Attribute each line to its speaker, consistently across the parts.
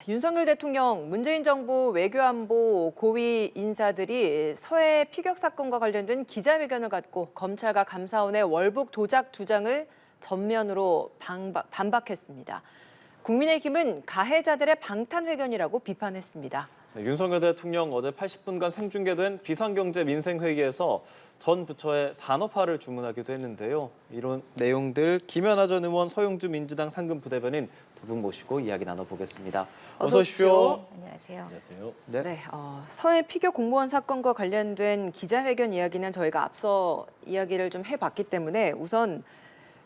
Speaker 1: 윤석열 대통령, 문재인 정부 외교안보 고위 인사들이 서해 피격 사건과 관련된 기자회견을 갖고 검찰과 감사원의 월북 도작 주장을 전면으로 반박했습니다. 국민의힘은 가해자들의 방탄회견이라고 비판했습니다.
Speaker 2: 네, 윤석열 대통령 어제 80분간 생중계된 비상경제 민생회의에서 전 부처의 산업화를 주문하기도 했는데요. 이런 내용들 김연아 전 의원, 서용주 민주당 상근 부대변인 두 분 모시고 이야기 나눠보겠습니다. 어서 오십시오.
Speaker 3: 안녕하세요.
Speaker 2: 안녕하세요.
Speaker 1: 네, 서해 피격 공무원 사건과 관련된 기자회견 이야기는 저희가 앞서 이야기를 좀 해봤기 때문에 우선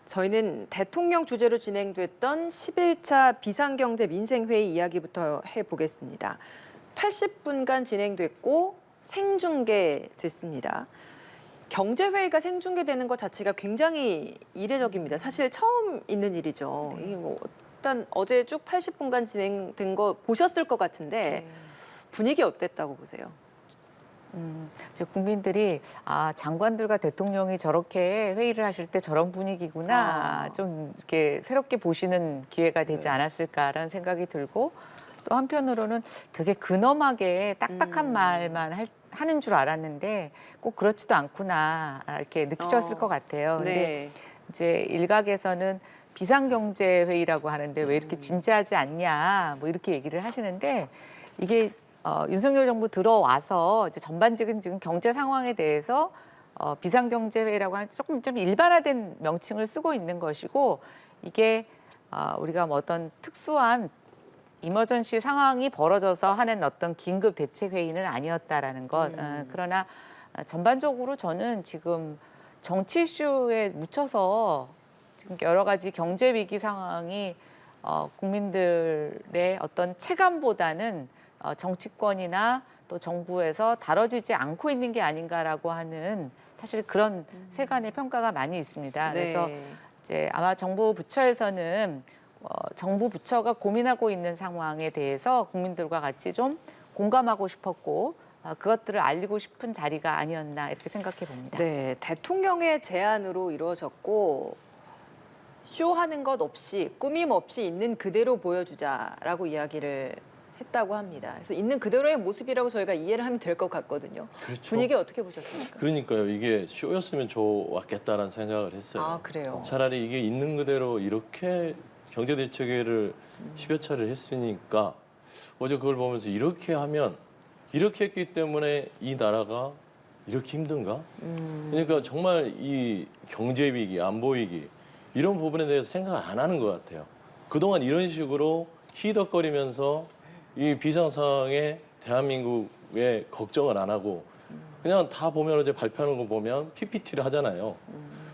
Speaker 1: 저희는 대통령 주재로 진행됐던 11차 비상경제 민생회의 이야기부터 해보겠습니다. 80분간 진행됐고 생중계됐습니다. 경제회의가 생중계되는 것 자체가 굉장히 이례적입니다. 사실 처음 있는 일이죠. 이게 뭐 일단 어제 쭉 80분간 진행된 거 보셨을 것 같은데 분위기 어땠다고 보세요?
Speaker 3: 이제 국민들이 장관들과 대통령이 저렇게 회의를 하실 때 저런 분위기구나 좀 이렇게 새롭게 보시는 기회가 되지 않았을까라는 생각이 들고 또 한편으로는 되게 근엄하게 딱딱한 말만 하는 줄 알았는데 꼭 그렇지도 않구나 이렇게 느끼셨을 것 같아요. 근데
Speaker 1: 네.
Speaker 3: 이제 일각에서는 비상경제회의라고 하는데 왜 이렇게 진지하지 않냐 뭐 이렇게 얘기를 하시는데 이게 윤석열 정부 들어와서 이제 전반적인 지금 경제 상황에 대해서 비상경제회의라고 하는 조금 좀 일반화된 명칭을 쓰고 있는 것이고 이게 우리가 뭐 어떤 특수한 이머전시 상황이 벌어져서 하는 어떤 긴급 대책 회의는 아니었다라는 것. 그러나 전반적으로 저는 지금 정치 이슈에 묻혀서 지금 여러 가지 경제 위기 상황이 국민들의 어떤 체감보다는 정치권이나 또 정부에서 다뤄지지 않고 있는 게 아닌가라고 하는 사실 그런 세간의 평가가 많이 있습니다.
Speaker 1: 네.
Speaker 3: 그래서 이제 아마 정부 부처에서는 정부 부처가 고민하고 있는 상황에 대해서 국민들과 같이 좀 공감하고 싶었고 그것들을 알리고 싶은 자리가 아니었나 이렇게 생각해 봅니다.
Speaker 1: 네, 대통령의 제안으로 이루어졌고 쇼하는 것 없이 꾸밈 없이 있는 그대로 보여주자라고 이야기를 했다고 합니다. 그래서 있는 그대로의 모습이라고 저희가 이해를 하면 될 것 같거든요.
Speaker 4: 그렇죠.
Speaker 1: 분위기 어떻게 보셨습니까?
Speaker 4: 그러니까요. 이게 쇼였으면 좋았겠다라는 생각을 했어요.
Speaker 1: 아, 그래요?
Speaker 4: 차라리 이게 있는 그대로 이렇게 경제대책회의를 10여 차례를 했으니까 어제 그걸 보면서 이렇게 하면 이렇게 했기 때문에 이 나라가 이렇게 힘든가? 그러니까 정말 이 경제위기, 안보위기 이런 부분에 대해서 생각을 안 하는 것 같아요. 그동안 이런 식으로 히덕거리면서 이 비상상황에 대한민국에 걱정을 안 하고 그냥 다 보면 어제 발표하는 거 보면 PPT를 하잖아요.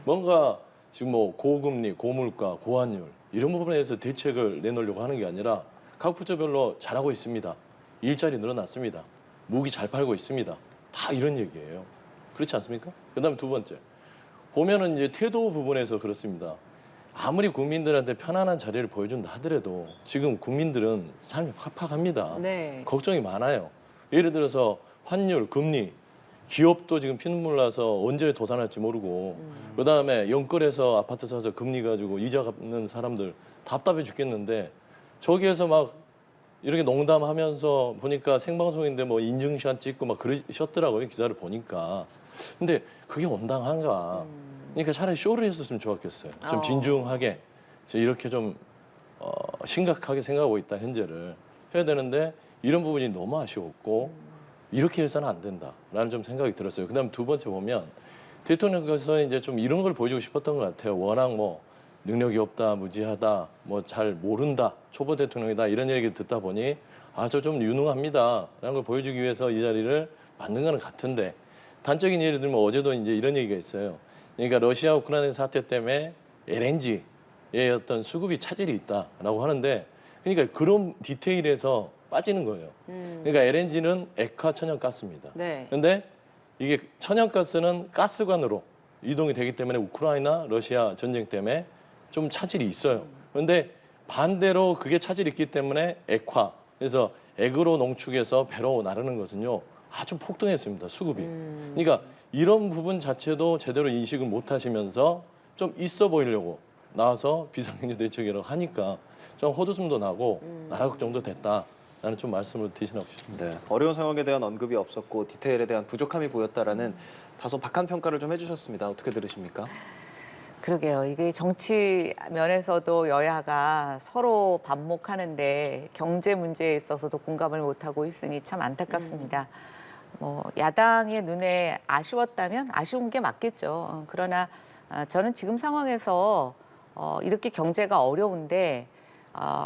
Speaker 4: 뭔가 지금 뭐 고금리, 고물가, 고환율 이런 부분에 대해서 대책을 내놓으려고 하는 게 아니라 각 부처별로 잘하고 있습니다. 일자리 늘어났습니다. 무기 잘 팔고 있습니다. 다 이런 얘기예요. 그렇지 않습니까? 그다음에 두 번째 보면은 이제 태도 부분에서 그렇습니다. 아무리 국민들한테 편안한 자리를 보여준다 하더라도 지금 국민들은 삶이 팍팍합니다.
Speaker 1: 네.
Speaker 4: 걱정이 많아요. 예를 들어서 환율, 금리, 기업도 지금 피눈물 나서 언제 도산할지 모르고 그다음에 영끌에서 아파트 사서 금리 가지고 이자 갚는 사람들 답답해 죽겠는데 저기에서 막 이렇게 농담하면서 보니까 생방송인데 뭐 인증샷 찍고 막 그러셨더라고요. 기사를 보니까. 근데 그게 온당한가. 그러니까 차라리 쇼를 했었으면 좋았겠어요. 좀 진중하게 이렇게 좀 심각하게 생각하고 있다 현재를 해야 되는데 이런 부분이 너무 아쉬웠고 이렇게 해서는 안 된다라는 좀 생각이 들었어요. 그다음 두 번째 보면 대통령께서 이제 좀 이런 걸 보여주고 싶었던 것 같아요. 워낙 뭐 능력이 없다, 무지하다, 뭐 잘 모른다, 초보 대통령이다 이런 얘기를 듣다 보니 저 좀 유능합니다라는 걸 보여주기 위해서 이 자리를 만든 거는 같은데 단적인 예를 들면 어제도 이제 이런 얘기가 있어요. 그러니까 러시아 우크라이나 사태 때문에 LNG의 어떤 수급이 차질이 있다라고 하는데 그러니까 그런 디테일에서 빠지는 거예요. 그러니까 LNG는 액화 천연가스입니다.
Speaker 1: 네.
Speaker 4: 그런데 이게 천연가스는 가스관으로 이동이 되기 때문에 우크라이나, 러시아 전쟁 때문에 좀 차질이 있어요. 그런데 반대로 그게 차질이 있기 때문에 액화, 그래서 액으로 농축해서 배로 나르는 것은요. 아주 폭등했습니다. 수급이. 그러니까 이런 부분 자체도 제대로 인식을 못 하시면서 좀 있어 보이려고 나와서 비상경제 대책이라고 하니까 좀 헛웃음도 나고 나라 걱정도 됐다. 나는 좀 말씀을 대신하고 싶습니다.
Speaker 2: 네, 어려운 상황에 대한 언급이 없었고 디테일에 대한 부족함이 보였다라는 다소 박한 평가를 좀 해주셨습니다. 어떻게 들으십니까?
Speaker 3: 그러게요. 이게 정치 면에서도 여야가 서로 반목하는데 경제 문제에 있어서도 공감을 못하고 있으니 참 안타깝습니다. 뭐 야당의 눈에 아쉬웠다면 아쉬운 게 맞겠죠. 그러나 저는 지금 상황에서 이렇게 경제가 어려운데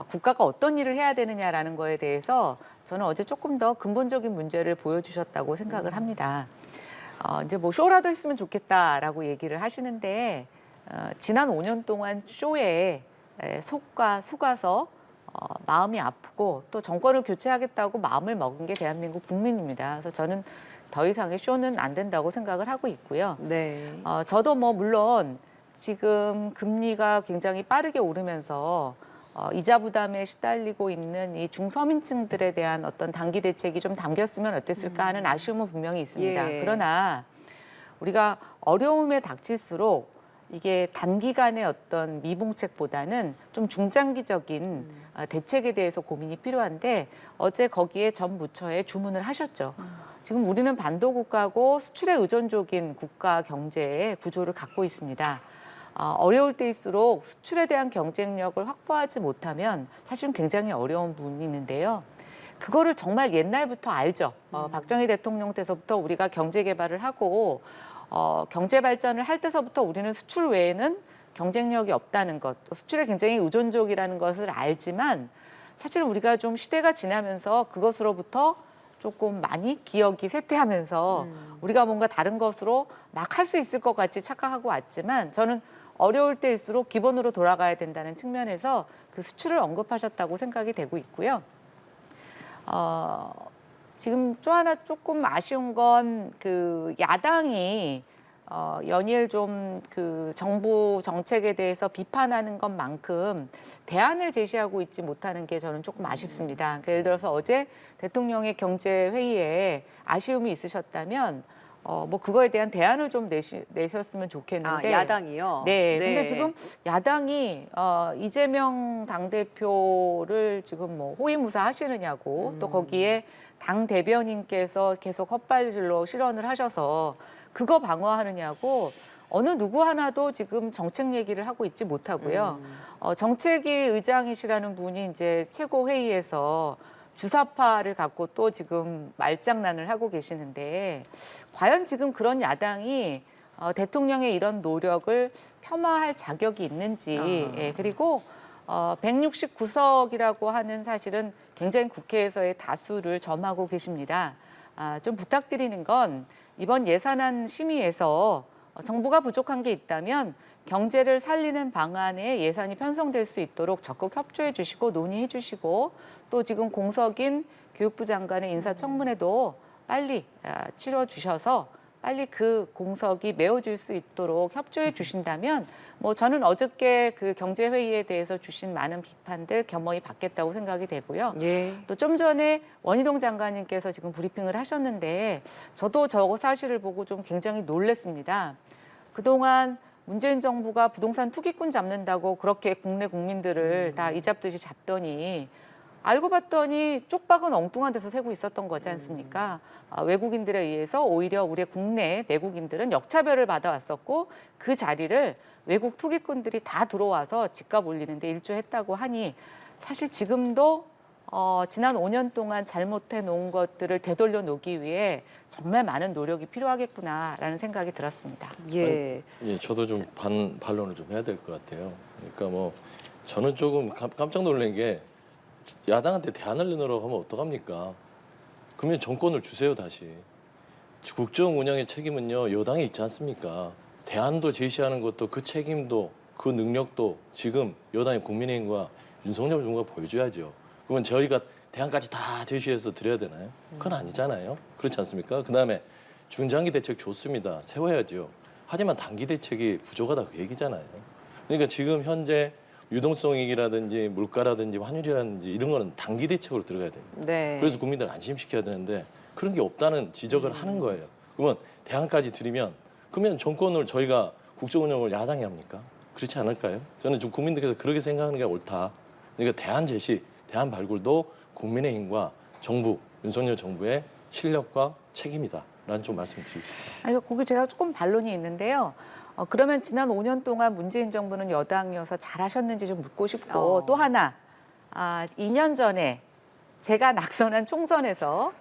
Speaker 3: 국가가 어떤 일을 해야 되느냐라는 거에 대해서 저는 어제 조금 더 근본적인 문제를 보여주셨다고 생각을 합니다. 이제 뭐 쇼라도 했으면 좋겠다라고 얘기를 하시는데 지난 5년 동안 쇼에 속아서 마음이 아프고 또 정권을 교체하겠다고 마음을 먹은 게 대한민국 국민입니다. 그래서 저는 더 이상의 쇼는 안 된다고 생각을 하고 있고요.
Speaker 1: 네.
Speaker 3: 저도 뭐 물론 지금 금리가 굉장히 빠르게 오르면서 이자 부담에 시달리고 있는 이 중서민층들에 대한 어떤 단기 대책이 좀 담겼으면 어땠을까 하는 아쉬움은 분명히 있습니다.
Speaker 1: 예.
Speaker 3: 그러나 우리가 어려움에 닥칠수록 이게 단기간의 어떤 미봉책보다는 좀 중장기적인 대책에 대해서 고민이 필요한데 어제 거기에 전 부처에 주문을 하셨죠. 지금 우리는 반도 국가고 수출에 의존적인 국가 경제의 구조를 갖고 있습니다. 어려울 때일수록 수출에 대한 경쟁력을 확보하지 못하면 사실은 굉장히 어려운 부분이 있는데요. 그거를 정말 옛날부터 알죠. 박정희 대통령 때서부터 우리가 경제 개발을 하고 경제 발전을 할 때서부터 우리는 수출 외에는 경쟁력이 없다는 것, 또 수출에 굉장히 의존적이라는 것을 알지만 사실 우리가 좀 시대가 지나면서 그것으로부터 조금 많이 기억이 쇠퇴하면서 우리가 뭔가 다른 것으로 막 할 수 있을 것 같이 착각하고 왔지만 저는 어려울 때일수록 기본으로 돌아가야 된다는 측면에서 그 수출을 언급하셨다고 생각이 되고 있고요. 지금 또 하나 조금 아쉬운 건 그 야당이 연일 좀 그 정부 정책에 대해서 비판하는 것만큼 대안을 제시하고 있지 못하는 게 저는 조금 아쉽습니다. 그러니까 예를 들어서 어제 대통령의 경제 회의에 아쉬움이 있으셨다면 뭐 그거에 대한 대안을 좀 내셨으면 좋겠는데.
Speaker 1: 야당이요?
Speaker 3: 네. 근데 지금 야당이 이재명 당대표를 지금 뭐 호위무사 하시느냐고 또 거기에 당 대변인께서 계속 헛발질로 실언을 하셔서 그거 방어하느냐고 어느 누구 하나도 지금 정책 얘기를 하고 있지 못하고요. 정책위 의장이시라는 분이 이제 최고회의에서 주사파를 갖고 또 지금 말장난을 하고 계시는데 과연 지금 그런 야당이 대통령의 이런 노력을 폄하할 자격이 있는지 예, 그리고 169석이라고 하는 사실은 굉장히 국회에서의 다수를 점하고 계십니다. 좀 부탁드리는 건 이번 예산안 심의에서 정부가 부족한 게 있다면 경제를 살리는 방안에 예산이 편성될 수 있도록 적극 협조해 주시고 논의해 주시고 또 지금 공석인 교육부 장관의 인사청문회도 빨리 치러 주셔서 빨리 그 공석이 메워질 수 있도록 협조해 주신다면 뭐 저는 어저께 그 경제회의에 대해서 주신 많은 비판들 겸허히 받겠다고 생각이 되고요.
Speaker 1: 예.
Speaker 3: 또 좀 전에 원희룡 장관님께서 지금 브리핑을 하셨는데 저도 저 사실을 보고 좀 굉장히 놀랐습니다. 그동안 문재인 정부가 부동산 투기꾼 잡는다고 그렇게 국내 국민들을 다 이잡듯이 잡더니 알고 봤더니 쪽박은 엉뚱한 데서 새고 있었던 거지 않습니까? 외국인들에 의해서 오히려 우리 국내 내국인들은 역차별을 받아왔었고 그 자리를 외국 투기꾼들이 다 들어와서 집값 올리는데 일조했다고 하니 사실 지금도 지난 5년 동안 잘못해 놓은 것들을 되돌려 놓기 위해 정말 많은 노력이 필요하겠구나라는 생각이 들었습니다.
Speaker 1: 예.
Speaker 4: 예, 저도 좀 반론을 좀 해야 될 것 같아요. 그러니까 뭐 저는 조금 깜짝 놀란 게 야당한테 대안을 내놓으라고 하면 어떡합니까? 그러면 정권을 주세요 다시. 국정 운영의 책임은요 여당에 있지 않습니까? 대안도 제시하는 것도 그 책임도 그 능력도 지금 여당의 국민의힘과 윤석열 정부가 보여줘야죠. 그러면 저희가 대안까지 다 제시해서 드려야 되나요? 그건 아니잖아요. 그렇지 않습니까? 그다음에 중장기 대책 좋습니다. 세워야죠. 하지만 단기 대책이 부족하다 그 얘기잖아요. 그러니까 지금 현재 유동성이익이라든지 물가라든지 환율이라든지 이런 거는 단기 대책으로 들어가야 됩니다.
Speaker 1: 네.
Speaker 4: 그래서 국민들 안심시켜야 되는데 그런 게 없다는 지적을 하는 거예요. 그러면 대안까지 드리면 그러면 정권을 저희가 국정 운영을 야당이 합니까? 그렇지 않을까요? 저는 좀 국민들께서 그렇게 생각하는 게 옳다. 그러니까 대안 제시, 대안 발굴도 국민의힘과 정부, 윤석열 정부의 실력과 책임이다라는 좀 말씀드리고 싶습니다.
Speaker 3: 아니, 거기 제가 조금 반론이 있는데요. 그러면 지난 5년 동안 문재인 정부는 여당이어서 잘하셨는지 좀 묻고 싶고 또 하나 2년 전에 제가 낙선한 총선에서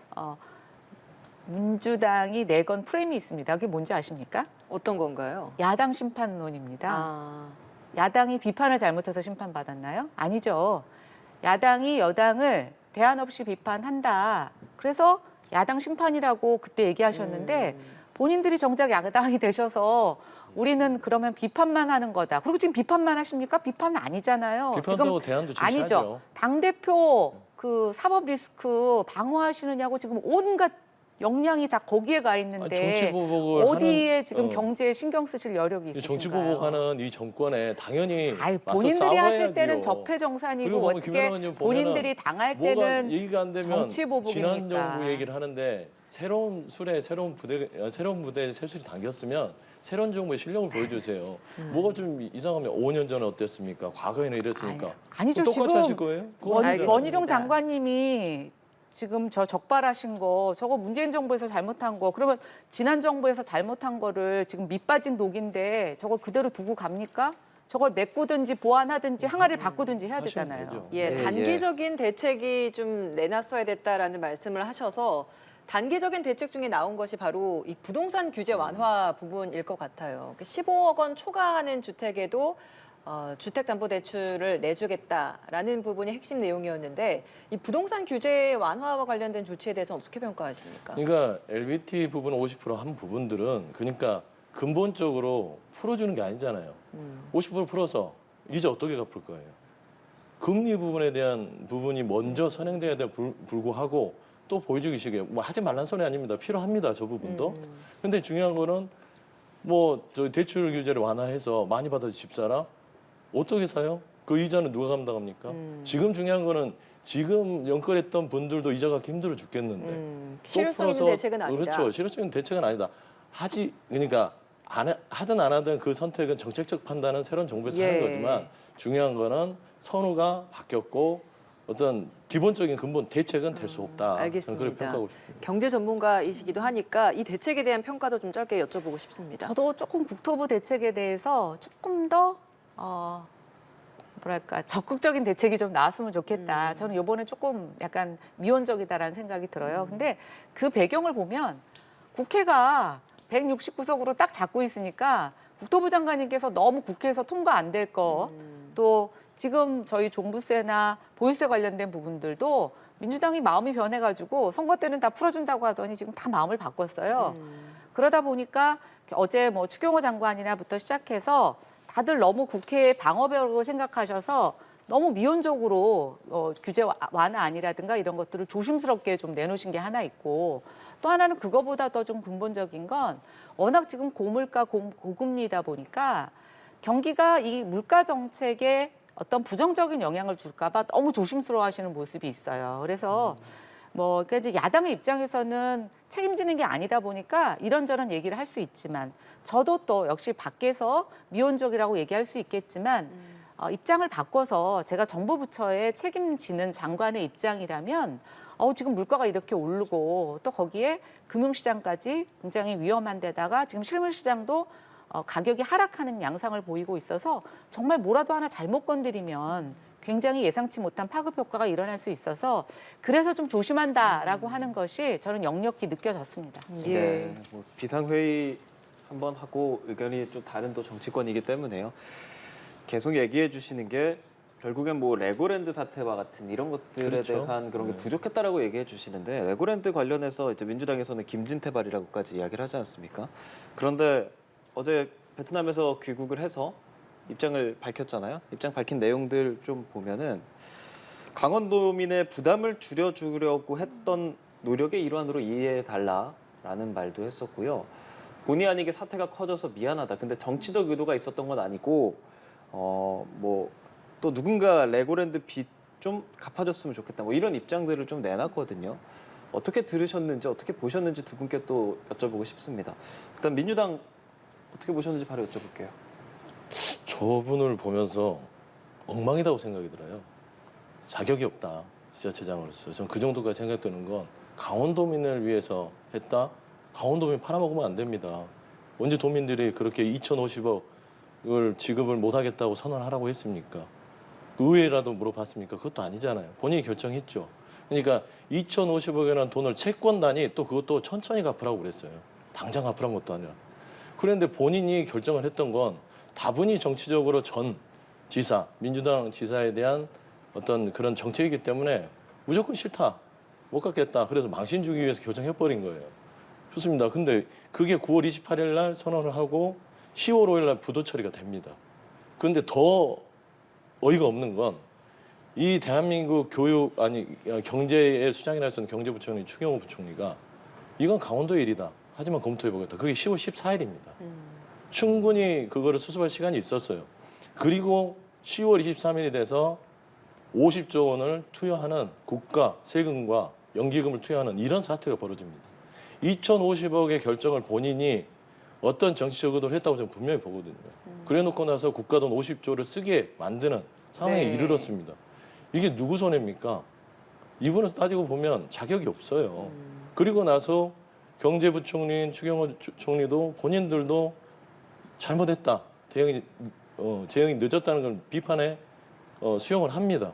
Speaker 3: 민주당이 내건 프레임이 있습니다. 그게 뭔지 아십니까?
Speaker 1: 어떤 건가요?
Speaker 3: 야당 심판론입니다.
Speaker 1: 아,
Speaker 3: 야당이 비판을 잘못해서 심판받았나요? 아니죠. 야당이 여당을 대안 없이 비판한다. 그래서 야당 심판이라고 그때 얘기하셨는데 본인들이 정작 야당이 되셔서 우리는 그러면 비판만 하는 거다. 그리고 지금 비판만 하십니까? 비판은 아니잖아요.
Speaker 4: 비판하고 대안도 제시하죠.
Speaker 3: 아니죠. 당대표 그 사법 리스크 방어하시느냐고 지금 온갖 역량이 다 거기에 가 있는데
Speaker 4: 정치보복을
Speaker 3: 어디에
Speaker 4: 하는,
Speaker 3: 지금 경제에 신경 쓰실 여력이 있으신가요?
Speaker 4: 정치보복하는 이 정권에 당연히 맞서
Speaker 3: 본인들이 하실 때는
Speaker 4: 싸워야지요.
Speaker 3: 적폐정산이고
Speaker 4: 그리고 보면
Speaker 3: 어떻게
Speaker 4: 김연아 의원 보면은
Speaker 3: 본인들이 당할
Speaker 4: 뭐가
Speaker 3: 때는
Speaker 4: 얘기가 안 되면
Speaker 3: 정치보복입니까?
Speaker 4: 지난 정부 얘기를 하는데 새로운 술에 새로운 부대에 새술이 담겼으면 새로운 정부의 실력을 보여주세요. 뭐가 좀 이상하면 5년 전에 어땠습니까? 과거에는 이랬습니까?
Speaker 3: 아니죠.
Speaker 4: 똑같이
Speaker 3: 지금
Speaker 4: 하실 거예요? 그건
Speaker 1: 알겠습니다.
Speaker 3: 원희룡 장관님이 지금 저 적발하신 거 저거 문재인 정부에서 잘못한 거 그러면 지난 정부에서 잘못한 거를 지금 밑빠진 독인데 저걸 그대로 두고 갑니까? 저걸 메꾸든지 보완하든지 항아리를 바꾸든지 해야
Speaker 4: 하시면
Speaker 3: 되잖아요.
Speaker 4: 되죠.
Speaker 1: 예,
Speaker 2: 네,
Speaker 1: 단기적인 대책이 좀 내놨어야 됐다라는 말씀을 하셔서 단기적인 대책 중에 나온 것이 바로 이 부동산 규제 완화 부분일 것 같아요. 15억 원 초과하는 주택에도 주택담보대출을 내주겠다라는 부분이 핵심 내용이었는데 이 부동산 규제 완화와 관련된 조치에 대해서 어떻게 평가하십니까?
Speaker 4: 그러니까 LBT 부분 50%한 부분들은 그러니까 근본적으로 풀어주는 게 아니잖아요. 50% 풀어서 이제 어떻게 갚을 거예요? 금리 부분에 대한 부분이 먼저 선행돼야 돼 불구하고 또 보여주기식에 뭐 하지 말란 소리 아닙니다. 필요합니다. 저 부분도. 근데 중요한 거는 뭐 저 대출 규제를 완화해서 많이 받아서 집 사라? 어떻게 사요? 그 이자는 누가 감당합니까? 지금 중요한 거는 지금 연끌했던 분들도 이자 갚기 힘들어 죽겠는데 또
Speaker 1: 실효성 있는
Speaker 4: 풀어서-
Speaker 1: 대책은 아니다.
Speaker 4: 그렇죠. 실효성 있는 대책은 아니다. 그러니까 하든 안 하든 그 선택은 정책적 판단은 새로운 정부에서
Speaker 1: 예.
Speaker 4: 하는 거지만 중요한 거는 선호가 바뀌었고 어떤 기본적인 근본 대책은 될 수 없다. 저는
Speaker 1: 알겠습니다.
Speaker 4: 그렇게 평가하고 싶습니다.
Speaker 1: 경제 전문가이시기도 하니까 이 대책에 대한 평가도 좀 짧게 여쭤보고 싶습니다.
Speaker 3: 저도 조금 국토부 대책에 대해서 조금 더 뭐랄까 적극적인 대책이 좀 나왔으면 좋겠다. 저는 이번에 조금 약간 미온적이다라는 생각이 들어요. 근데 그 배경을 보면 국회가 169석으로 딱 잡고 있으니까 국토부 장관님께서 너무 국회에서 통과 안 될 거, 또 지금 저희 종부세나 보유세 관련된 부분들도 민주당이 마음이 변해가지고 선거 때는 다 풀어준다고 하더니 지금 다 마음을 바꿨어요. 그러다 보니까 어제 뭐 추경호 장관이나부터 시작해서 다들 너무 국회의 방어벽으로 생각하셔서 너무 미온적으로 규제 완화 아니라든가 이런 것들을 조심스럽게 좀 내놓으신 게 하나 있고 또 하나는 그거보다 더 좀 근본적인 건 워낙 지금 고물가 고금리다 보니까 경기가 이 물가 정책에 어떤 부정적인 영향을 줄까 봐 너무 조심스러워하시는 모습이 있어요. 그래서 뭐 그러니까 이제 야당의 입장에서는 책임지는 게 아니다 보니까 이런저런 얘기를 할 수 있지만 저도 또 역시 밖에서 미온적이라고 얘기할 수 있겠지만 입장을 바꿔서 제가 정부 부처에 책임지는 장관의 입장이라면 지금 물가가 이렇게 오르고 또 거기에 금융시장까지 굉장히 위험한 데다가 지금 실물시장도 가격이 하락하는 양상을 보이고 있어서 정말 뭐라도 하나 잘못 건드리면 굉장히 예상치 못한 파급 효과가 일어날 수 있어서 그래서 좀 조심한다라고 하는 것이 저는 역력히 느껴졌습니다.
Speaker 1: 예.
Speaker 2: 네, 뭐 비상회의 한번 하고 의견이 좀 다른 또 정치권이기 때문에요. 계속 얘기해 주시는 게 결국엔 뭐 레고랜드 사태와 같은 이런 것들에
Speaker 4: 그렇죠.
Speaker 2: 대한 그런 게 부족했다라고 얘기해 주시는데 레고랜드 관련해서 이제 민주당에서는 김진태발이라고까지 이야기를 하지 않습니까? 그런데 어제 베트남에서 귀국을 해서 입장을 밝혔잖아요. 입장 밝힌 내용들 좀 보면은 강원도민의 부담을 줄여주려고 했던 노력의 일환으로 이해해달라라는 말도 했었고요. 본의 아니게 사태가 커져서 미안하다. 근데 정치적 의도가 있었던 건 아니고 뭐 또 누군가 레고랜드 빚 좀 갚아줬으면 좋겠다. 뭐 이런 입장들을 좀 내놨거든요. 어떻게 들으셨는지 어떻게 보셨는지 두 분께 또 여쭤보고 싶습니다. 일단 민주당 어떻게 보셨는지 바로 여쭤볼게요.
Speaker 4: 저분을 보면서 엉망이라고 생각이 들어요. 자격이 없다. 지자체장으로서 전 그 정도까지 생각되는 건 강원도민을 위해서 했다? 강원도민 팔아먹으면 안 됩니다. 언제 도민들이 그렇게 2,050억을 지급을 못하겠다고 선언하라고 했습니까? 의회라도 물어봤습니까? 그것도 아니잖아요. 본인이 결정했죠. 그러니까 2,050억이라는 돈을 채권단이 또 그것도 천천히 갚으라고 그랬어요. 당장 갚으란 것도 아니라. 그런데 본인이 결정을 했던 건 다분히 정치적으로 전 지사, 민주당 지사에 대한 어떤 그런 정책이기 때문에 무조건 싫다, 못 갚겠다. 그래서 망신 주기 위해서 결정해버린 거예요. 좋습니다. 근데 그게 9월 28일 날 선언을 하고 10월 5일 날 부도 처리가 됩니다. 그런데 더 어이가 없는 건 이 대한민국 경제의 수장이라 수 있는 경제부총리 추경호 부총리가 이건 강원도의 일이다. 하지만 검토해보겠다. 그게 10월 14일입니다. 충분히 그거를 수습할 시간이 있었어요. 그리고 10월 23일이 돼서 50조 원을 투여하는 국가 세금과 연기금을 투여하는 이런 사태가 벌어집니다. 2,050억의 결정을 본인이 어떤 정치적 의도를 했다고 저는 분명히 보거든요. 그래놓고 나서 국가 돈 50조를 쓰게 만드는 상황에
Speaker 1: 네.
Speaker 4: 이르렀습니다. 이게 누구 손해입니까? 이분은 따지고 보면 자격이 없어요. 그리고 나서 경제부총리인 추경호 총리도 본인들도 잘못했다. 재형이 늦었다는 걸 비판에 수용을 합니다.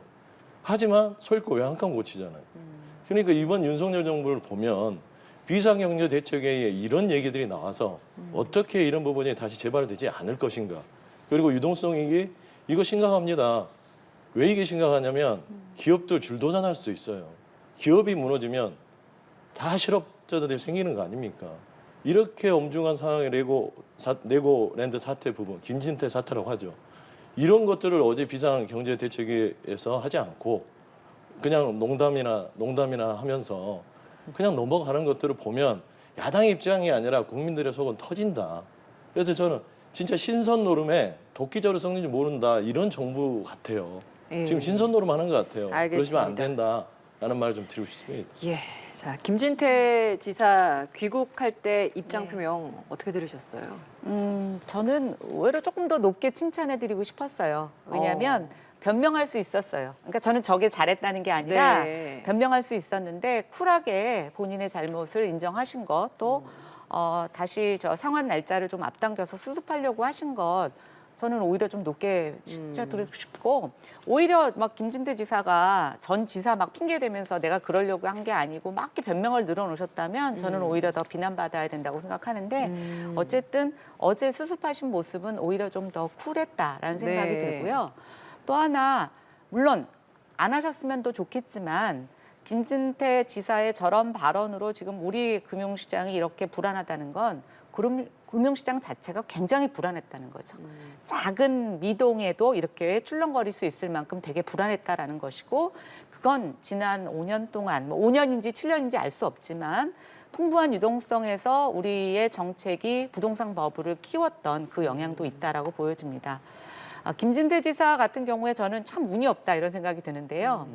Speaker 4: 하지만 소일거 왜 한 칸 고치잖아요. 그러니까 이번 윤석열 정부를 보면 비상경제대책회의에 이런 얘기들이 나와서 어떻게 이런 부분이 다시 재발되지 않을 것인가. 그리고 유동성이익이 이거 심각합니다. 왜 이게 심각하냐면 기업들 줄도산할 수 있어요. 기업이 무너지면 다 실업자들이 생기는 거 아닙니까? 이렇게 엄중한 상황의 레고랜드 사태 부분, 김진태 사태라고 하죠. 이런 것들을 어제 비상경제대책회의에서 하지 않고 그냥 농담이나 하면서 그냥 넘어가는 것들을 보면 야당 입장이 아니라 국민들의 속은 터진다. 그래서 저는 진짜 신선 노름에 도끼자루 섞는 줄 모른다. 이런 정부 같아요.
Speaker 1: 예.
Speaker 4: 지금 신선 노름 하는 것 같아요.
Speaker 1: 알겠습니다.
Speaker 4: 그러시면 안 된다라는 말을 좀 드리고 싶습니다.
Speaker 1: 예. 자, 김진태 지사 귀국할 때 입장 표명 어떻게 들으셨어요?
Speaker 3: 저는 오히려 조금 더 높게 칭찬해드리고 싶었어요. 왜냐하면 변명할 수 있었어요. 그러니까 저는 저게 잘했다는 게 아니라
Speaker 1: 네.
Speaker 3: 변명할 수 있었는데 쿨하게 본인의 잘못을 인정하신 것, 또 다시 저 상환 날짜를 좀 앞당겨서 수습하려고 하신 것, 저는 오히려 좀 높게 진짜 드리고 싶고, 오히려 막 김진태 지사가 전 지사 막 핑계 대면서 내가 그러려고 한 게 아니고 막 이렇게 변명을 늘어놓으셨다면 저는 오히려 더 비난받아야 된다고 생각하는데, 어쨌든 어제 수습하신 모습은 오히려 좀 더 쿨했다라는 생각이
Speaker 1: 네.
Speaker 3: 들고요. 또 하나, 물론 안 하셨으면 더 좋겠지만 김진태 지사의 저런 발언으로 지금 우리 금융시장이 이렇게 불안하다는 건 금융시장 자체가 굉장히 불안했다는 거죠. 작은 미동에도 이렇게 출렁거릴 수 있을 만큼 되게 불안했다라는 것이고, 그건 지난 5년 동안, 뭐 5년인지 7년인지 알 수 없지만 풍부한 유동성에서 우리의 정책이 부동산 버블을 키웠던 그 영향도 있다라고 보여집니다. 김진태 지사 같은 경우에 저는 참 운이 없다 이런 생각이 드는데요.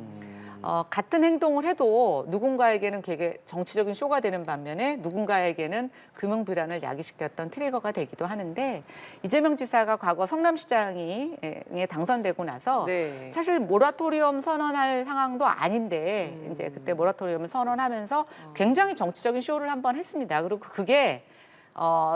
Speaker 3: 같은 행동을 해도 누군가에게는 되게 정치적인 쇼가 되는 반면에 누군가에게는 금융 불안을 야기시켰던 트리거가 되기도 하는데, 이재명 지사가 과거 성남시장에 당선되고 나서
Speaker 1: 네.
Speaker 3: 사실 모라토리엄 선언할 상황도 아닌데 이제 그때 모라토리엄을 선언하면서 굉장히 정치적인 쇼를 한번 했습니다. 그리고 그게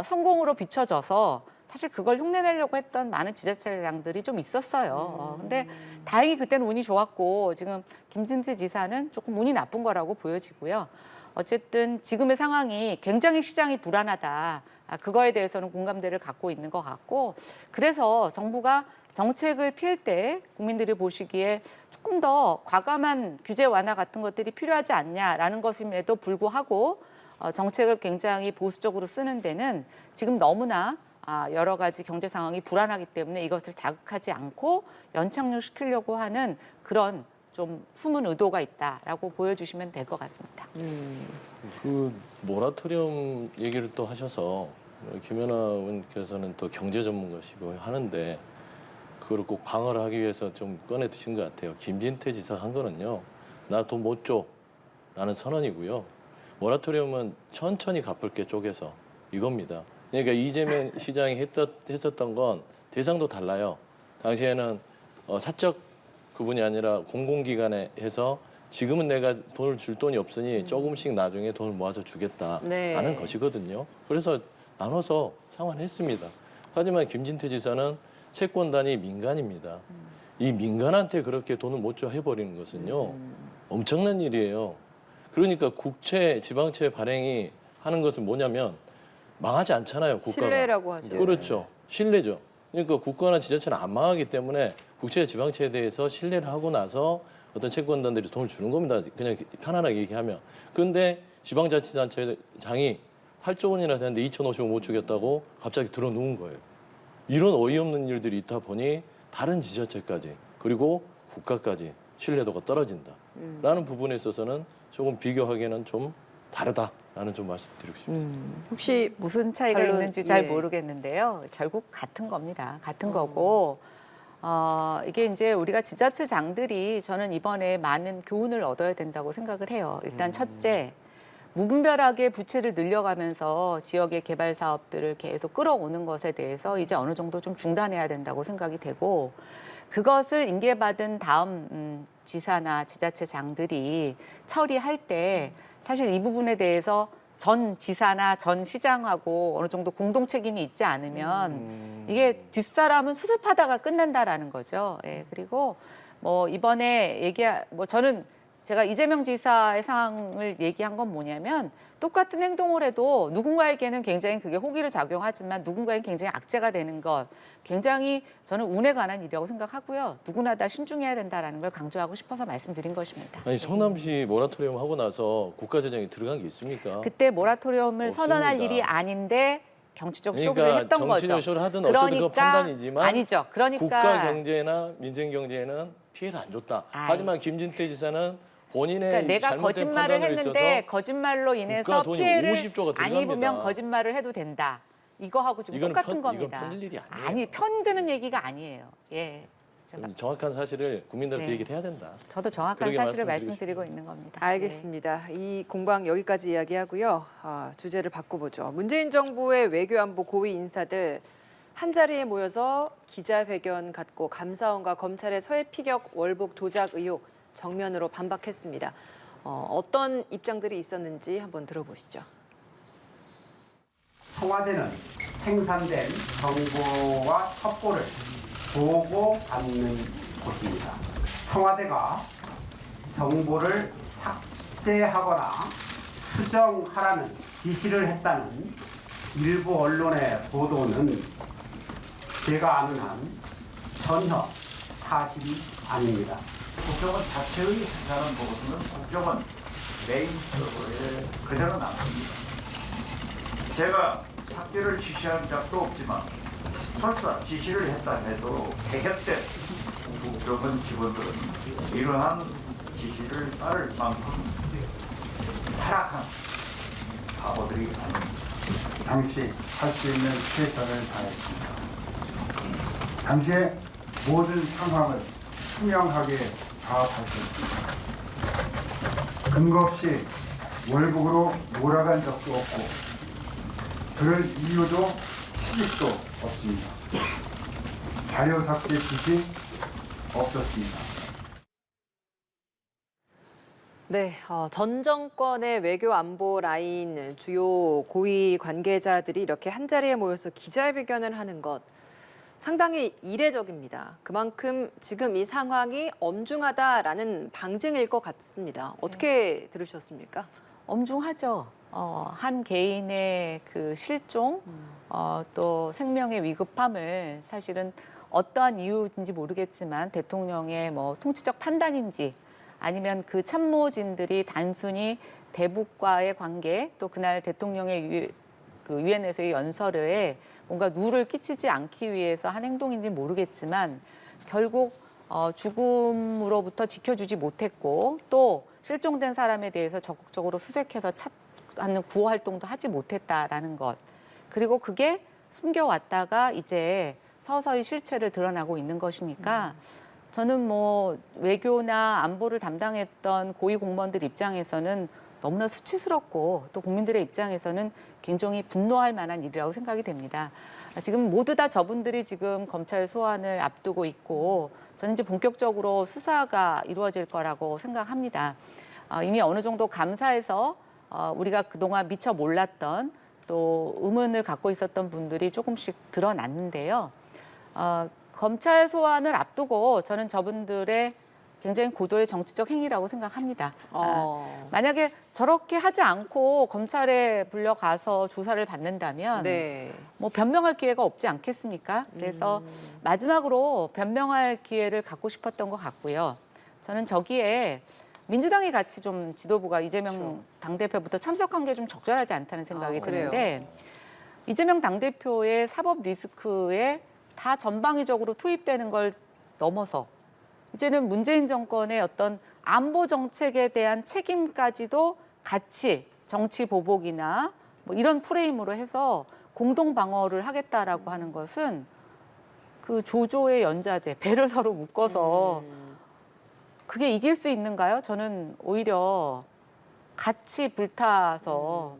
Speaker 3: 성공으로 비춰져서 사실 그걸 흉내내려고 했던 많은 지자체장들이 좀 있었어요. 근데 다행히 그때는 운이 좋았고, 지금 김진태 지사는 조금 운이 나쁜 거라고 보여지고요. 어쨌든 지금의 상황이 굉장히 시장이 불안하다. 그거에 대해서는 공감대를 갖고 있는 것 같고, 그래서 정부가 정책을 피할 때 국민들이 보시기에 조금 더 과감한 규제 완화 같은 것들이 필요하지 않냐라는 것임에도 불구하고 정책을 굉장히 보수적으로 쓰는 데는 지금 너무나 여러 가지 경제 상황이 불안하기 때문에 이것을 자극하지 않고 연착륙시키려고 하는 그런 좀 숨은 의도가 있다라고 보여주시면 될 것 같습니다.
Speaker 4: 그 모라토리엄 얘기를 또 하셔서 김연아 의원께서는 또 경제 전문가시고 하는데 그걸 꼭 방어를 하기 위해서 좀 꺼내 드신 것 같아요. 김진태 지사 한 거는요, 나 돈 못 줘 라는 선언이고요. 모라토리엄은 천천히 갚을게 쪼개서 이겁니다. 그러니까 이재명 시장이 했었던 건 대상도 달라요. 당시에는 사적 그분이 아니라 공공기관에 해서 지금은 내가 돈을 줄 돈이 없으니 조금씩 나중에 돈을 모아서 주겠다라는
Speaker 1: 네.
Speaker 4: 것이거든요. 그래서 나눠서 상환했습니다. 하지만 김진태 지사는 채권단이 민간입니다. 이 민간한테 그렇게 돈을 못 줘 해버리는 것은요. 엄청난 일이에요. 그러니까 국채, 지방채 발행이 하는 것은 뭐냐면 망하지 않잖아요. 국가가.
Speaker 1: 신뢰라고 하죠.
Speaker 4: 그렇죠. 신뢰죠. 그러니까 국가나 지자체는 안 망하기 때문에 국채, 지방채에 대해서 신뢰를 하고 나서 어떤 채권단들이 돈을 주는 겁니다. 그냥 편안하게 얘기하면. 그런데 지방자치단체장이 8조 원이나 되는데 2,050원 못 주겠다고 갑자기 들어놓은 거예요. 이런 어이없는 일들이 있다 보니 다른 지자체까지 그리고 국가까지 신뢰도가 떨어진다라는 부분에 있어서는 조금 비교하기에는 좀 다르다라는 좀 말씀드리고 싶습니다.
Speaker 1: 혹시
Speaker 3: 무슨 차이가
Speaker 1: 반론,
Speaker 3: 있는지 잘
Speaker 1: 예.
Speaker 3: 모르겠는데요. 결국 같은 겁니다. 같은 거고 이게 이제 우리가 지자체장들이 저는 이번에 많은 교훈을 얻어야 된다고 생각을 해요. 일단 첫째, 무분별하게 부채를 늘려가면서 지역의 개발 사업들을 계속 끌어오는 것에 대해서 이제 어느 정도 좀 중단해야 된다고 생각이 되고 그것을 인계받은 다음 지사나 지자체장들이 처리할 때 사실 이 부분에 대해서 전 지사나 전 시장하고 어느 정도 공동 책임이 있지 않으면 이게 뒷사람은 수습하다가 끝난다라는 거죠. 예, 그리고 뭐 이번에 저는 제가 이재명 지사의 상황을 얘기한 건 뭐냐면 똑같은 행동을 해도 누군가에게는 굉장히 그게 호기를 작용하지만 누군가에게는 굉장히 악재가 되는 것 굉장히 저는 운에 관한 일이라고 생각하고요. 누구나 다 신중해야 된다라는 걸 강조하고 싶어서 말씀드린 것입니다.
Speaker 4: 아니 성남시 모라토리엄 하고 나서 국가재정에 들어간 게 있습니까?
Speaker 3: 그때 모라토리엄을
Speaker 4: 없습니다.
Speaker 3: 선언할 일이 아닌데 정치적 쇼를
Speaker 4: 그러니까
Speaker 3: 했던 거죠.
Speaker 4: 정치적 쇼를 하든 어쩌든 그 판단이지만
Speaker 3: 아니죠. 그러니까
Speaker 4: 국가 경제나 민생 경제에는 피해를 안 줬다.
Speaker 3: 아이.
Speaker 4: 하지만 김진태 지사는 본인의
Speaker 3: 그러니까 내가
Speaker 4: 잘못된
Speaker 3: 거짓말을
Speaker 4: 판단으로
Speaker 3: 했는데
Speaker 4: 있어서
Speaker 3: 거짓말로 인해서
Speaker 4: 국가 돈이
Speaker 3: 피해를
Speaker 4: 50조가
Speaker 3: 안
Speaker 4: 들어갑니다.
Speaker 3: 입으면 거짓말을 해도 된다. 이거하고 지금
Speaker 4: 이거는
Speaker 3: 똑같은
Speaker 4: 이건
Speaker 3: 겁니다.
Speaker 4: 편들 일이 아니에요.
Speaker 3: 아니 편드는 얘기가 아니에요. 예,
Speaker 4: 좀 정확한 사실을 국민들한테
Speaker 3: 네.
Speaker 4: 얘기를 해야 된다.
Speaker 3: 저도 정확한
Speaker 4: 그러게
Speaker 3: 사실을
Speaker 4: 말씀드리고
Speaker 3: 말씀드리고 있는 겁니다.
Speaker 1: 알겠습니다. 이 공방 여기까지 이야기하고요. 주제를 바꿔보죠. 문재인 정부의 외교안보 고위 인사들 한 자리에 모여서 기자회견 갖고 감사원과 검찰의 서해 피격 월북 조작 의혹 정면으로 반박했습니다. 어떤 입장들이 있었는지 한번 들어보시죠.
Speaker 5: 청와대는 생산된 정보와 첩보를 보고받는 곳입니다. 청와대가 정보를 삭제하거나 수정하라는 지시를 했다는 일부 언론의 보도는 제가 아는 한 전혀 사실이 아닙니다.
Speaker 6: 국정원 자체의 생산한 보고서는 국정원 메인 서버에 그대로 남습니다. 제가 삭제를 지시한 적도 없지만 설사 지시를 했다 해도 개혁된 국정원 직원들은 이러한 지시를 따를 만큼 타락한 바보들이 아닙니다.
Speaker 7: 당시 할 수 있는 최선을 다했습니다. 당시의 모든 상황을 투명하게 파악했습니다. 근거 없이 월북으로 몰아간 적도 없고 그럴 이유도 시기도 없습니다. 자료 삭제 지시 없었습니다.
Speaker 1: 네, 전 정권의 외교 안보 라인 주요 고위 관계자들이 이렇게 한 자리에 모여서 기자회견을 하는 것 상당히 이례적입니다. 그만큼 지금 이 상황이 엄중하다라는 방증일 것 같습니다. 어떻게 들으셨습니까?
Speaker 3: 엄중하죠. 한 개인의 그 실종, 또 생명의 위급함을 사실은 어떠한 이유인지 모르겠지만 대통령의 뭐 통치적 판단인지 아니면 그 참모진들이 단순히 대북과의 관계 또 그날 대통령의 그 유엔에서의 연설에 뭔가 누를 끼치지 않기 위해서 한 행동인지 모르겠지만 결국 죽음으로부터 지켜주지 못했고 또 실종된 사람에 대해서 적극적으로 수색해서 찾는 구호 활동도 하지 못했다라는 것. 그리고 그게 숨겨왔다가 이제 서서히 실체를 드러나고 있는 것이니까 저는 뭐 외교나 안보를 담당했던 고위 공무원들 입장에서는 너무나 수치스럽고 또 국민들의 입장에서는 굉장히 분노할 만한 일이라고 생각이 됩니다. 지금 모두 다 저분들이 지금 검찰 소환을 앞두고 있고 저는 이제 본격적으로 수사가 이루어질 거라고 생각합니다. 이미 어느 정도 감사에서 우리가 그동안 미처 몰랐던 또 의문을 갖고 있었던 분들이 조금씩 드러났는데요. 검찰 소환을 앞두고 저는 저분들의 굉장히 고도의 정치적 행위라고 생각합니다. 만약에 저렇게 하지 않고 검찰에 불려가서 조사를 받는다면
Speaker 1: 네.
Speaker 3: 뭐 변명할 기회가 없지 않겠습니까? 그래서 마지막으로 변명할 기회를 갖고 싶었던 것 같고요. 저는 저기에 민주당이 같이 좀 지도부가 이재명 당대표부터 참석한 게 좀 적절하지 않다는 생각이
Speaker 1: 그래요?
Speaker 3: 드는데 이재명 당대표의 사법 리스크에 다 전방위적으로 투입되는 걸 넘어서 이제는 문재인 정권의 어떤 안보 정책에 대한 책임까지도 같이 정치 보복이나 뭐 이런 프레임으로 해서 공동 방어를 하겠다라고 하는 것은 그 조조의 연좌제, 배를 서로 묶어서 그게 이길 수 있는가요? 저는 오히려 같이 불타서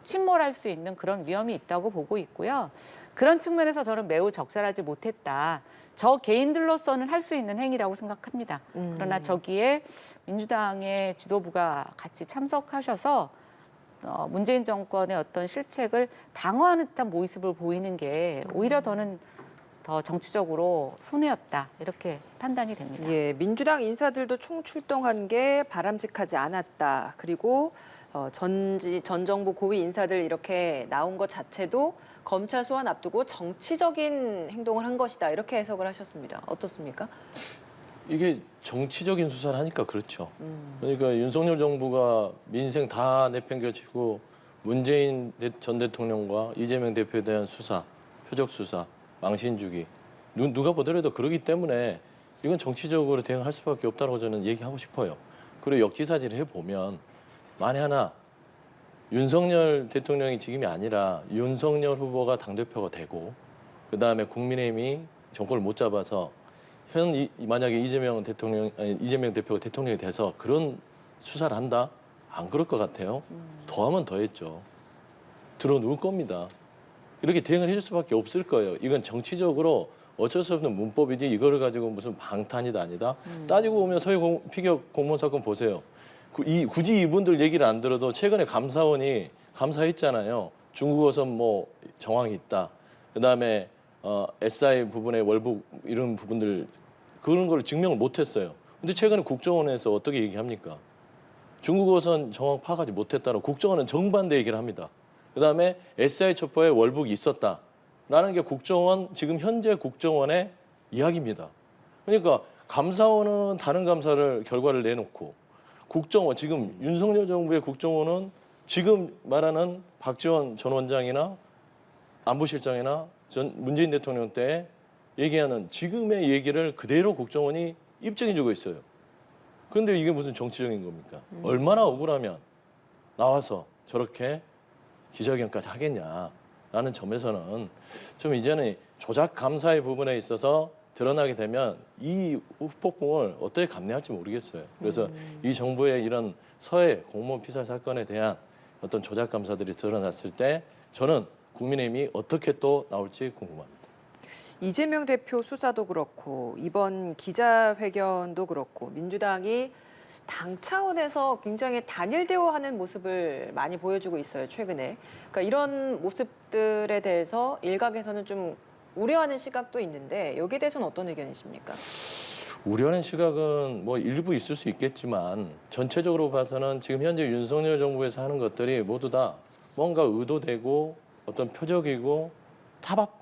Speaker 3: 침몰할 수 있는 그런 위험이 있다고 보고 있고요. 그런 측면에서 저는 매우 적절하지 못했다. 저 개인들로서는 할 수 있는 행위라고 생각합니다. 그러나 저기에 민주당의 지도부가 같이 참석하셔서 문재인 정권의 어떤 실책을 방어하는 듯한 모습을 보이는 게 오히려 저는 더 정치적으로 손해였다 이렇게 판단이 됩니다.
Speaker 1: 예, 민주당 인사들도 총출동한 게 바람직하지 않았다. 그리고 전 정부 고위 인사들 이렇게 나온 것 자체도 검찰 소환 앞두고 정치적인 행동을 한 것이다. 이렇게 해석을 하셨습니다. 어떻습니까?
Speaker 4: 이게 정치적인 수사를 하니까 그렇죠. 그러니까 윤석열 정부가 민생 다 내팽개치고 문재인 전 대통령과 이재명 대표에 대한 수사, 표적 수사, 망신 주기 누가 보더라도 그러기 때문에 이건 정치적으로 대응할 수밖에 없다고 저는 얘기하고 싶어요. 그리고 역지사지를 해보면 만에 하나 윤석열 대통령이 지금이 아니라 윤석열 후보가 당대표가 되고 그다음에 국민의힘이 정권을 못 잡아서 만약에 이재명 대표가 대통령이 돼서 그런 수사를 한다? 안 그럴 것 같아요. 더하면 더했죠. 들어놓을 겁니다. 이렇게 대응을 해줄 수밖에 없을 거예요. 이건 정치적으로 어쩔 수 없는 문법이지 이거를 가지고 무슨 방탄이다 아니다. 따지고 보면 서해 피격 공무원 사건 보세요. 굳이 이분들 얘기를 안 들어도 최근에 감사원이 감사했잖아요. 중국어선 뭐 정황이 있다. 그다음에 SI 부분의 월북 이런 부분들 그런 걸 증명을 못했어요. 근데 최근에 국정원에서 어떻게 얘기합니까? 중국어선 정황 파악하지 못했다고 국정원은 정반대 얘기를 합니다. 그다음에 SI 첩보에 월북이 있었다라는 게 국정원 지금 현재 국정원의 이야기입니다. 그러니까 감사원은 다른 감사를 결과를 내놓고 국정원 지금 윤석열 정부의 국정원은 지금 말하는 박지원 전 원장이나 안보실장이나 문재인 대통령 때 얘기하는 지금의 얘기를 그대로 국정원이 입증해주고 있어요. 그런데 이게 무슨 정치적인 겁니까? 얼마나 억울하면 나와서 저렇게 기자회견까지 하겠냐라는 점에서는 좀 이제는 조작 감사의 부분에 있어서 드러나게 되면 이 후폭풍을 어떻게 감내할지 모르겠어요. 그래서 이 정부의 이런 서해 공무원 피살 사건에 대한 어떤 조작 감사들이 드러났을 때 저는 국민의힘이 어떻게 또 나올지 궁금합니다.
Speaker 1: 이재명 대표 수사도 그렇고 이번 기자회견도 그렇고 민주당이 당 차원에서 굉장히 단일 대우하는 모습을 많이 보여주고 있어요, 최근에. 그러니까 이런 모습들에 대해서 일각에서는 좀 우려하는 시각도 있는데 여기에 대해서는 어떤 의견이십니까?
Speaker 4: 우려하는 시각은 뭐 일부 있을 수 있겠지만 전체적으로 봐서는 지금 현재 윤석열 정부에서 하는 것들이 모두 다 뭔가 의도되고 어떤 표적이고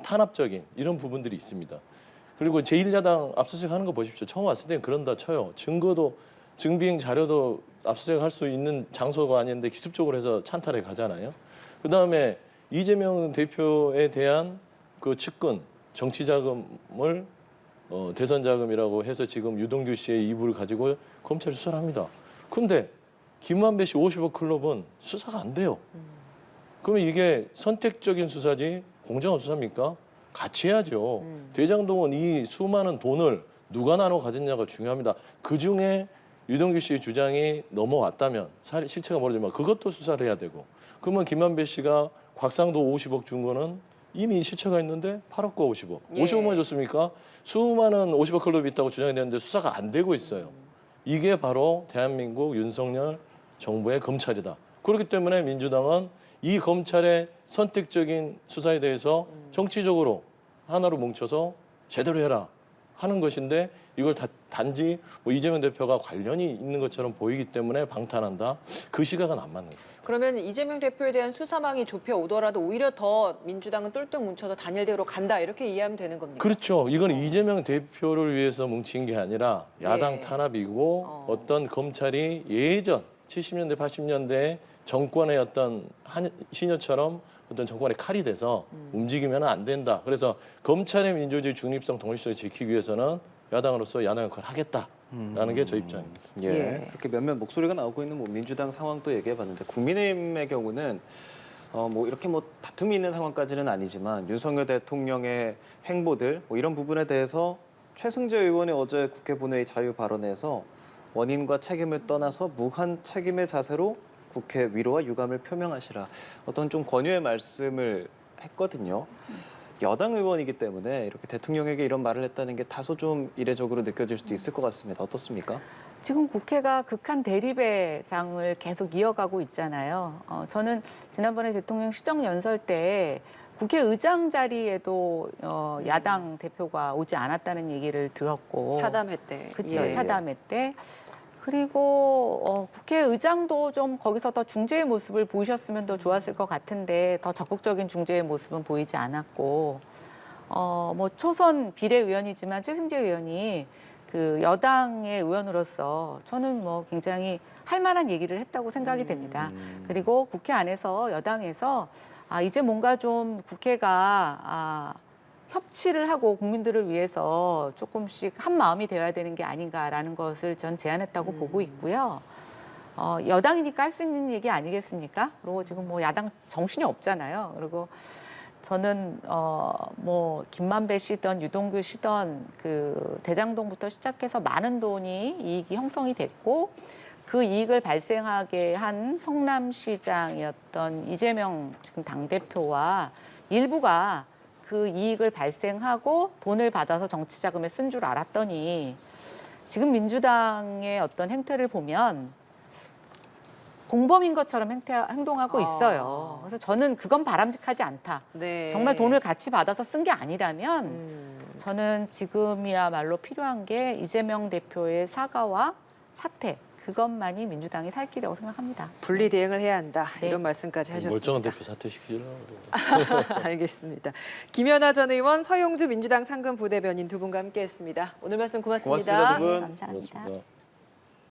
Speaker 4: 탄압적인 이런 부분들이 있습니다. 그리고 제1야당 압수수색 하는 거 보십시오. 처음 왔을 땐 그런다 쳐요. 증거도 증빙 자료도 압수수색 할 수 있는 장소가 아닌데 기습적으로 해서 찬탈해 가잖아요. 그다음에 이재명 대표에 대한 그 측근 정치 자금을 대선 자금이라고 해서 지금 유동규 씨의 이부를 가지고 검찰이 수사를 합니다. 그런데 김만배 씨 50억 클럽은 수사가 안 돼요. 그러면 이게 선택적인 수사지 공정한 수사입니까? 같이 해야죠. 대장동은 이 수많은 돈을 누가 나눠 가졌냐가 중요합니다. 그중에 유동규 씨의 주장이 넘어왔다면 실체가 모르지만 그것도 수사를 해야 되고 그러면 김만배 씨가 곽상도 50억 준 거는 이미 실체가 있는데 8억과 50억.
Speaker 1: 예.
Speaker 4: 50억만 줬습니까? 수많은 50억 클럽이 있다고 주장이 되는데 수사가 안 되고 있어요. 이게 바로 대한민국 윤석열 정부의 검찰이다. 그렇기 때문에 민주당은 이 검찰의 선택적인 수사에 대해서 정치적으로 하나로 뭉쳐서 제대로 해라 하는 것인데 이걸 단지 뭐 이재명 대표가 관련이 있는 것처럼 보이기 때문에 방탄한다. 그 시각은 안 맞는 거예요.
Speaker 1: 그러면 이재명 대표에 대한 수사망이 좁혀오더라도 오히려 더 민주당은 똘똘 뭉쳐서 단일대로 간다 이렇게 이해하면 되는 겁니까?
Speaker 4: 그렇죠. 이건 이재명 대표를 위해서 뭉친 게 아니라 야당
Speaker 1: 예.
Speaker 4: 탄압이고 어떤 검찰이 예전 70년대, 80년대 정권의 어떤 시녀처럼 어떤 정권의 칼이 돼서 움직이면 안 된다. 그래서 검찰의 민주주의 중립성, 독립성을 지키기 위해서는 야당으로서 야당 역할을 하겠다라는 게 저 입장입니다.
Speaker 2: 예.
Speaker 1: 예.
Speaker 2: 그렇게 몇몇 목소리가 나오고 있는 뭐 민주당 상황도 얘기해봤는데 국민의힘의 경우는 뭐 이렇게 뭐 다툼이 있는 상황까지는 아니지만 윤석열 대통령의 행보들 뭐 이런 부분에 대해서 최승재 의원이 어제 국회 본회의 자유 발언에서 원인과 책임을 떠나서 무한 책임의 자세로 국회 위로와 유감을 표명하시라 어떤 좀 권유의 말씀을 했거든요. 여당 의원이기 때문에 이렇게 대통령에게 이런 말을 했다는 게 다소 좀 이례적으로 느껴질 수도 있을 것 같습니다. 어떻습니까?
Speaker 3: 지금 국회가 극한 대립의 장을 계속 이어가고 있잖아요. 저는 지난번에 대통령 시정연설 때 국회의장 자리에도 야당 대표가 오지 않았다는 얘기를 들었고
Speaker 1: 차담했대.
Speaker 3: 그렇죠.
Speaker 1: 예.
Speaker 3: 차담했대. 그리고 국회의장도 좀 거기서 더 중재의 모습을 보이셨으면 더 좋았을 것 같은데 더 적극적인 중재의 모습은 보이지 않았고 뭐 초선 비례의원이지만 최승재 의원이 그 여당의 의원으로서 저는 뭐 굉장히 할 만한 얘기를 했다고 생각이 됩니다. 그리고 국회 안에서 여당에서 이제 뭔가 좀 국회가 협치를 하고 국민들을 위해서 조금씩 한 마음이 되어야 되는 게 아닌가라는 것을 전 제안했다고 보고 있고요. 여당이니까 할 수 있는 얘기 아니겠습니까? 그리고 지금 뭐 야당 정신이 없잖아요. 그리고 저는 뭐 김만배 씨든 유동규 씨든 그 대장동부터 시작해서 많은 돈이 이익이 형성이 됐고 그 이익을 발생하게 한 성남시장이었던 이재명 지금 당대표와 일부가 그 이익을 발생하고 돈을 받아서 정치 자금에 쓴 줄 알았더니 지금 민주당의 어떤 행태를 보면 공범인 것처럼 행동하고 있어요. 그래서 저는 그건 바람직하지 않다.
Speaker 1: 네.
Speaker 3: 정말 돈을 같이 받아서 쓴 게 아니라면 저는 지금이야말로 필요한 게 이재명 대표의 사과와 사퇴. 그것만이 민주당이 살 길이라고 생각합니다.
Speaker 1: 분리 대응을 해야 한다.
Speaker 3: 네.
Speaker 1: 이런 말씀까지 하셨습니다.
Speaker 4: 멀쩡한 대표 사퇴시키려고.
Speaker 1: 알겠습니다. 김연아 전 의원, 서용주 민주당 상근 부대변인 두 분과 함께했습니다. 오늘 말씀 고맙습니다.
Speaker 2: 고맙습니다, 두 분.
Speaker 3: 감사합니다.
Speaker 4: 그렇습니다.